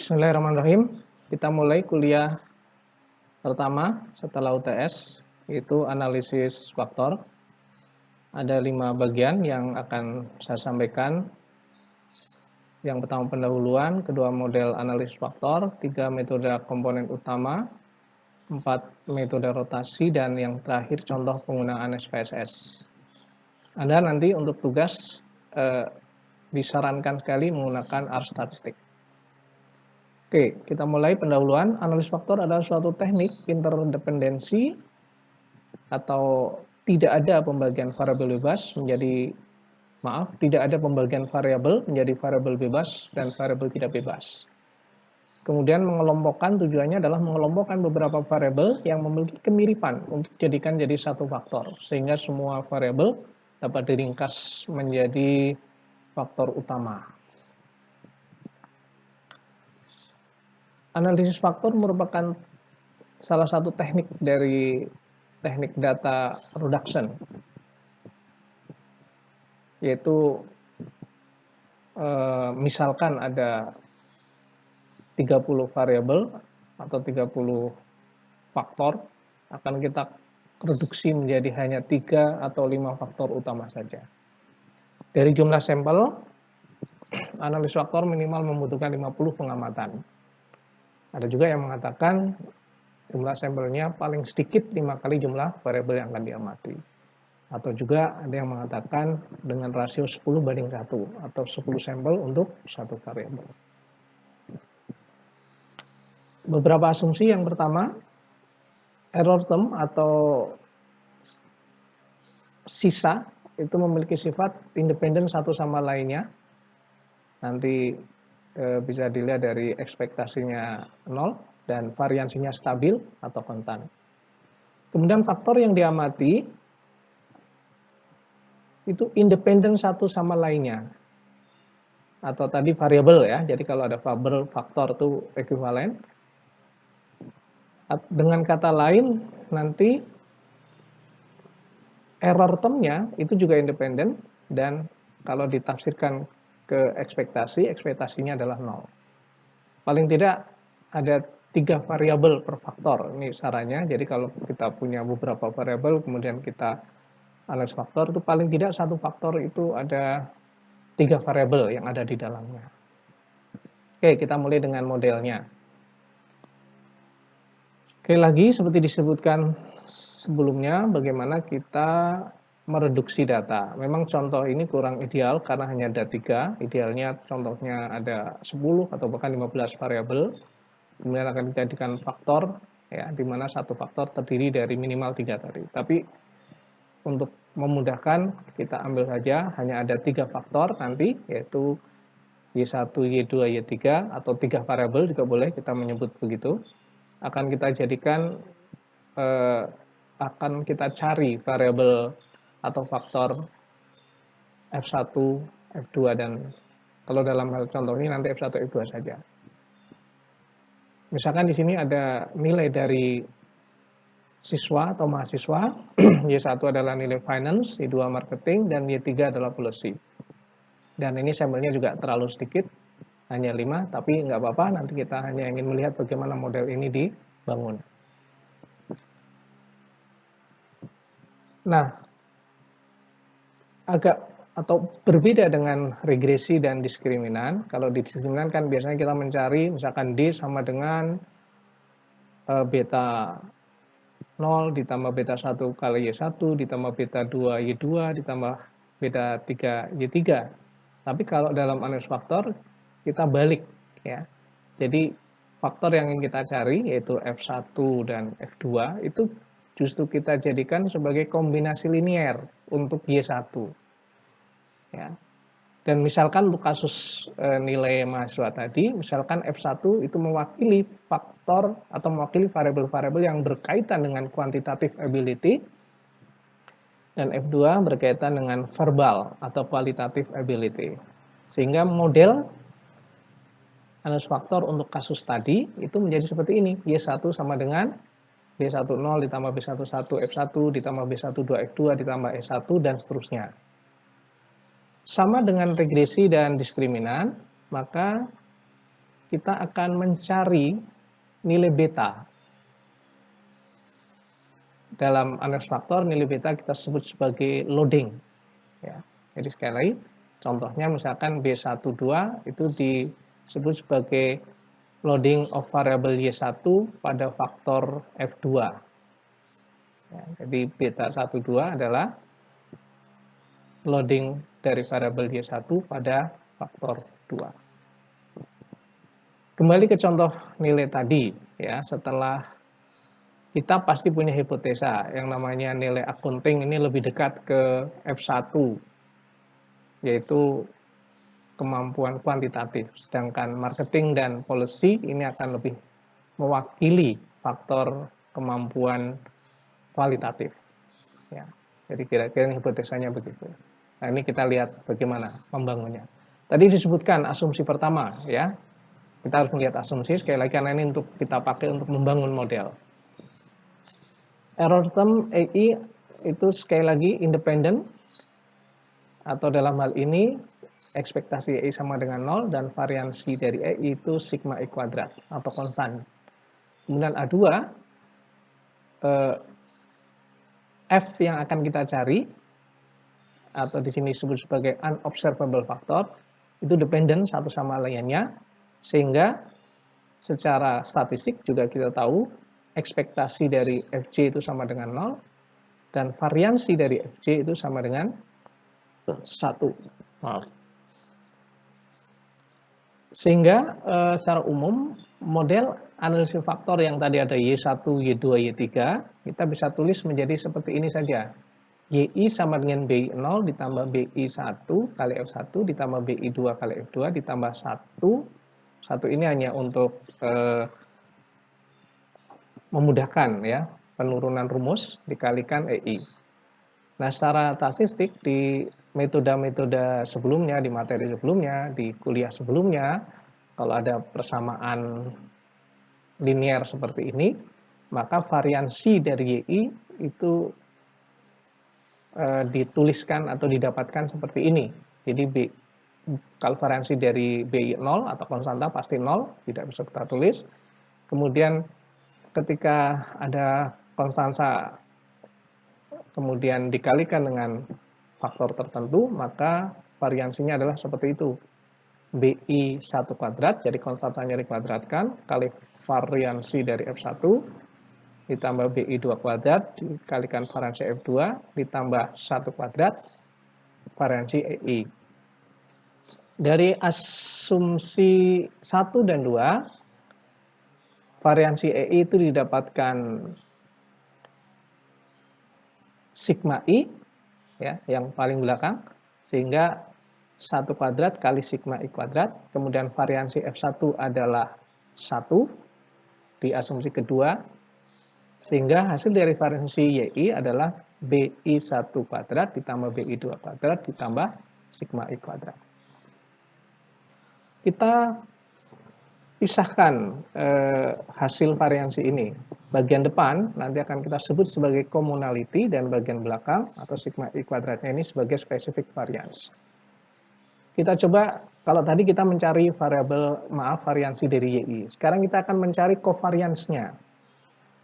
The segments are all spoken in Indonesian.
Bismillahirrahmanirrahim. Kita mulai kuliah pertama setelah UTS, yaitu analisis faktor. Ada 5 bagian yang akan saya sampaikan. Yang pertama pendahuluan, kedua model analisis faktor, 3 metode komponen utama, 4 metode rotasi, dan yang terakhir contoh penggunaan SPSS. Anda nanti untuk tugas disarankan sekali menggunakan R statistik. Oke, kita mulai pendahuluan. Analisis faktor adalah suatu teknik interdependensi atau tidak ada pembagian variabel bebas menjadi tidak ada pembagian variabel menjadi variabel bebas dan variabel tidak bebas. Kemudian mengelompokkan tujuannya adalah mengelompokkan beberapa variabel yang memiliki kemiripan untuk dijadikan jadi satu faktor sehingga semua variabel dapat diringkas menjadi faktor utama. Analisis faktor merupakan salah satu teknik dari teknik data reduction, yaitu misalkan ada 30 variabel atau 30 faktor, akan kita reduksi menjadi hanya 3 atau 5 faktor utama saja. Dari jumlah sampel, analisis faktor minimal membutuhkan 50 pengamatan. Ada juga yang mengatakan jumlah sampelnya paling sedikit 5 kali jumlah variabel yang akan diamati. Atau juga ada yang mengatakan dengan rasio 10:1 atau 10 sampel untuk satu variabel. Beberapa asumsi. Yang pertama, error term atau sisa itu memiliki sifat independen satu sama lainnya. Nanti bisa dilihat dari ekspektasinya 0 dan variansinya stabil atau kontan. Kemudian faktor yang diamati itu independen satu sama lainnya. Atau tadi variabel ya. Jadi kalau ada variabel faktor itu ekuivalen. Dengan kata lain nanti error termnya itu juga independen dan kalau ditafsirkan ke ekspektasinya adalah 0. Paling tidak ada 3 variabel per faktor, ini sarannya. Jadi kalau kita punya beberapa variabel kemudian kita analisis faktor, itu paling tidak satu faktor itu ada 3 variabel yang ada di dalamnya. Oke, kita mulai dengan modelnya. Sekali lagi seperti disebutkan sebelumnya, bagaimana kita mereduksi data. Memang contoh ini kurang ideal karena hanya ada 3. Idealnya contohnya ada 10 atau bahkan 15 variabel. Kemudian akan dijadikan faktor, ya, di mana satu faktor terdiri dari minimal 3 tadi. Tapi untuk memudahkan kita ambil saja hanya ada 3 faktor nanti, yaitu Y1, Y2, Y3 atau 3 variabel juga boleh kita menyebut begitu. Akan kita jadikan akan kita cari variabel atau faktor F1, F2 dan kalau dalam hal contoh ini nanti F1, F2 saja. Misalkan di sini ada nilai dari siswa atau mahasiswa, Y1 adalah nilai finance, Y2 marketing, dan Y3 adalah policy. Dan ini sampelnya juga terlalu sedikit, hanya 5, tapi nggak apa-apa, nanti kita hanya ingin melihat bagaimana model ini dibangun. Nah, agak atau berbeda dengan regresi dan diskriminan. Kalau di diskriminan kan biasanya kita mencari misalkan D sama dengan beta 0 ditambah beta 1 kali Y1 ditambah beta 2 Y2 ditambah beta 3 Y3. Tapi kalau dalam analisis faktor kita balik ya. Jadi faktor yang ingin kita cari yaitu F1 dan F2 itu justru kita jadikan sebagai kombinasi linier untuk Y1. Ya. Dan misalkan untuk kasus nilai mahasiswa tadi, misalkan F1 itu mewakili faktor atau mewakili variabel-variabel yang berkaitan dengan quantitative ability, dan F2 berkaitan dengan verbal atau qualitative ability. Sehingga model analisis faktor untuk kasus tadi itu menjadi seperti ini. Y1 sama dengan B10 ditambah B11 F1 ditambah B12 F2 ditambah E1 dan seterusnya. Sama dengan regresi dan diskriminan, maka kita akan mencari nilai beta. Dalam analisis faktor, nilai beta kita sebut sebagai loading. Ya. Jadi sekali lagi, contohnya misalkan B12 itu disebut sebagai loading of variable Y1 pada faktor F2. Ya, jadi beta 12 adalah loading dari variabel Y1 pada faktor 2. Kembali ke contoh nilai tadi, ya, setelah kita pasti punya hipotesa yang namanya nilai akunting ini lebih dekat ke F1, yaitu kemampuan kuantitatif, sedangkan marketing dan policy ini akan lebih mewakili faktor kemampuan kualitatif. Ya, jadi kira-kira hipotesanya begitu. Nah, ini kita lihat bagaimana membangunnya. Tadi disebutkan asumsi pertama, ya. Kita harus melihat asumsi, sekali lagi karena ini untuk kita pakai untuk membangun model. Error term EI itu sekali lagi independen, atau dalam hal ini ekspektasi EI sama dengan 0 dan variansi dari EI itu sigma I kuadrat atau konstan. Kemudian A2, F yang akan kita cari, atau di sini disebut sebagai unobservable factor, itu dependen satu sama lainnya, sehingga secara statistik juga kita tahu ekspektasi dari Fj itu sama dengan 0 dan variansi dari Fj itu sama dengan 1. Sehingga secara umum model analisis faktor yang tadi ada Y1, Y2, Y3 kita bisa tulis menjadi seperti ini saja. YI sama dengan BI 0 ditambah BI 1 kali F1 ditambah BI 2 kali F2 ditambah 1. 1 ini hanya untuk memudahkan, ya, penurunan rumus dikalikan EI. Nah, secara statistik di metode-metode sebelumnya, di materi sebelumnya, di kuliah sebelumnya, kalau ada persamaan linear seperti ini, maka variansi dari YI itu dituliskan atau didapatkan seperti ini. Jadi kalau variansi dari BI 0 atau konstanta pasti 0, tidak bisa kita tulis. Kemudian ketika ada konstanta kemudian dikalikan dengan faktor tertentu, maka variansinya adalah seperti itu. BI 1 kuadrat, jadi konstantanya dikuadratkan, kali variansi dari F1, ditambah BI 2 kuadrat, dikalikan variansi F2, ditambah 1 kuadrat, variansi EI. Dari asumsi 1 dan 2, variansi EI itu didapatkan sigma I, ya, yang paling belakang, sehingga 1 kuadrat kali sigma I kuadrat, kemudian variansi F1 adalah 1 di asumsi kedua, sehingga hasil dari variansi YI adalah BI 1 kuadrat ditambah BI 2 kuadrat ditambah sigma I kuadrat. Kita pisahkan hasil variansi ini. Bagian depan nanti akan kita sebut sebagai commonality dan bagian belakang atau sigma I kuadratnya ini sebagai specific variance. Kita coba, kalau tadi kita mencari variansi dari YI. Sekarang kita akan mencari covariance-nya.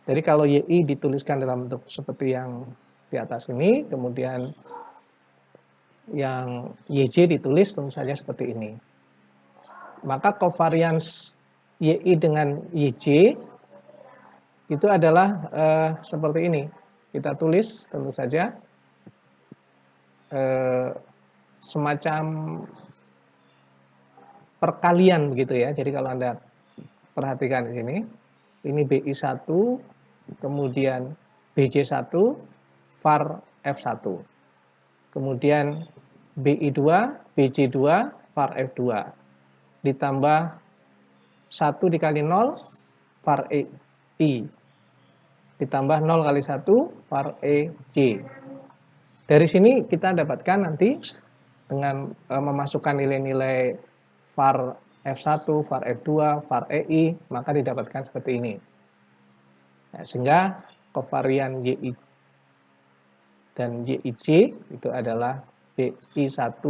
Jadi kalau YI dituliskan dalam bentuk seperti yang di atas ini, kemudian yang YJ ditulis tentu saja seperti ini. Maka covariance YI dengan YJ itu adalah seperti ini. Kita tulis tentu saja semacam perkalian begitu ya. Jadi kalau Anda perhatikan di sini, ini BI 1, kemudian BJ1, var F1. Kemudian BI 2, BJ2, var F2. Ditambah 1 dikali 0, var EI. Ditambah 0 kali 1, var EJ. Dari sini kita dapatkan nanti dengan memasukkan nilai-nilai var F1, var F2, var EI, maka didapatkan seperti ini. Nah, sehingga kovarian YI dan YIJ itu adalah BI1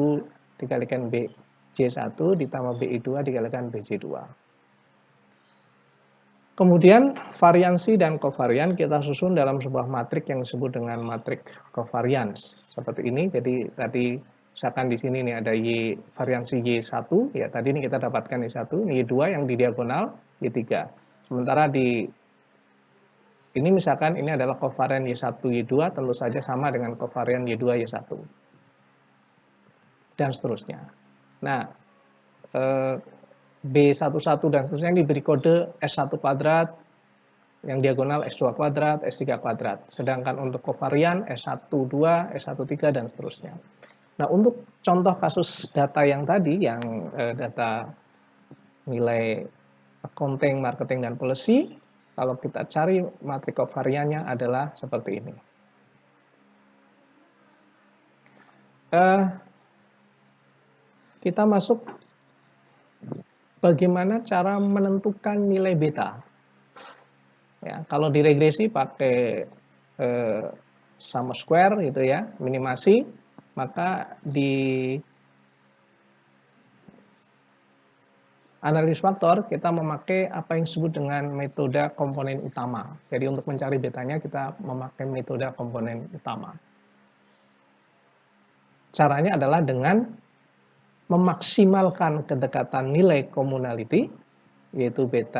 dikalikan BJ1 ditambah BI2 dikalikan BJ2. Kemudian variansi dan kovarian kita susun dalam sebuah matrik yang disebut dengan matrik covariance. Seperti ini. Jadi tadi misalkan di sini nih ada Y variansi Y1, ya tadi ini kita dapatkan Y1, ini Y2 yang di diagonal Y3. Sementara di ini misalkan ini adalah kovarian Y1 Y2, tentu saja sama dengan kovarian Y2 Y1. Dan seterusnya. Nah, B11 dan seterusnya diberi kode S1 kuadrat, yang diagonal S2 kuadrat, S3 kuadrat. Sedangkan untuk kovarian S12, S13, dan seterusnya. Nah, untuk contoh kasus data yang tadi, yang data nilai accounting, marketing, dan policy, kalau kita cari matrik kovariannya adalah seperti ini. Kita masuk bagaimana cara menentukan nilai beta. Ya, kalau di regresi pakai sum square gitu ya, minimasi, maka di analisis faktor kita memakai apa yang disebut dengan metode komponen utama. Jadi untuk mencari betanya kita memakai metode komponen utama. Caranya adalah dengan memaksimalkan kedekatan nilai commonality, yaitu beta